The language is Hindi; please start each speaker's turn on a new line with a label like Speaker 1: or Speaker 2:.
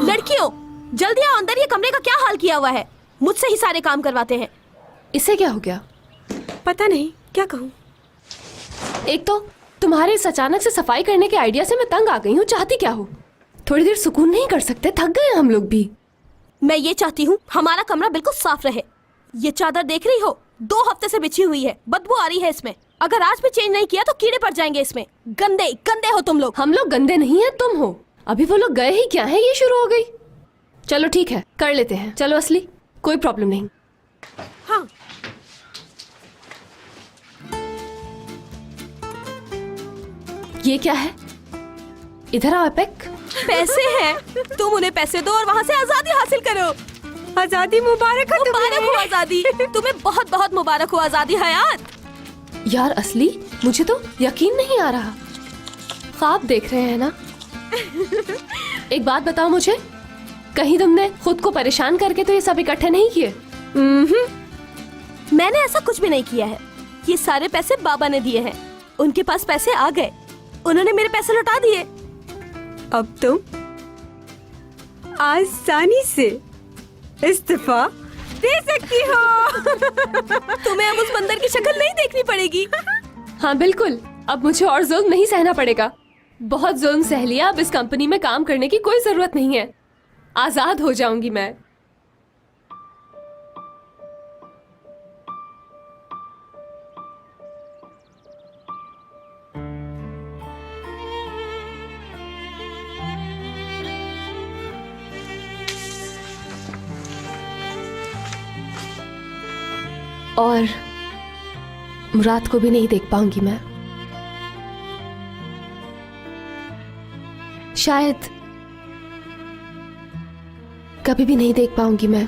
Speaker 1: लड़कियों जल्दी आओ अंदर, ये कमरे का क्या हाल किया हुआ है। मुझसे ही सारे काम करवाते हैं।
Speaker 2: इससे क्या हो गया?
Speaker 1: पता नहीं क्या कहूँ।
Speaker 2: एक तो तुम्हारे इस अचानक से सफाई करने के आइडिया से मैं तंग आ गई हूँ। चाहती क्या हो? थोड़ी देर सुकून नहीं कर सकते? थक गए हम लोग भी।
Speaker 1: मैं ये चाहती हूँ हमारा कमरा बिल्कुल साफ रहे। ये चादर देख रही हो, 2 हफ्ते से बिछी हुई है, बदबू आ रही है इसमें। अगर आज भी चेंज नहीं किया तो कीड़े पड़ जाएंगे इसमें। गंदे गंदे हो तुम लोग।
Speaker 2: हम लोग गंदे नहीं है, तुम हो। अभी वो लोग गए ही क्या है, ये शुरू हो गई। चलो ठीक है, कर लेते हैं। चलो असली, कोई प्रॉब्लम नहीं।
Speaker 1: हाँ
Speaker 2: ये क्या है? इधर आओ एपेक।
Speaker 1: पैसे हैं, तुम उन्हें पैसे दो और वहाँ से आजादी हासिल करो।
Speaker 3: आजादी मुबारक हो तुम्हें।
Speaker 1: मुबारक हो आजादी। तुम्हें बहुत बहुत मुबारक हो आजादी हयात।
Speaker 2: यार असली, मुझे तो यकीन नहीं आ रहा। ख्वाब देख रहे हैं ना? एक बात बताओ मुझे, कहीं तुमने खुद को परेशान करके तो ये सब इकट्ठे नहीं किए?
Speaker 1: मैंने ऐसा कुछ भी नहीं किया है। ये सारे पैसे बाबा ने दिए हैं। उनके पास पैसे आ गए, उन्होंने मेरे पैसे लौटा दिए।
Speaker 3: अब तुम आसानी से इस्तीफा दे सकती हो।
Speaker 1: तुम्हें अब उस बंदर की शक्ल नहीं देखनी पड़ेगी।
Speaker 2: हाँ बिल्कुल, अब मुझे और जुल्म नहीं सहना पड़ेगा। बहुत जुल्म सह लिया, अब इस कंपनी में काम करने की कोई जरूरत नहीं है। आजाद हो जाऊंगी मैं। और मुराद को भी नहीं देख पाऊंगी मैं। शायद कभी भी नहीं देख पाऊंगी मैं।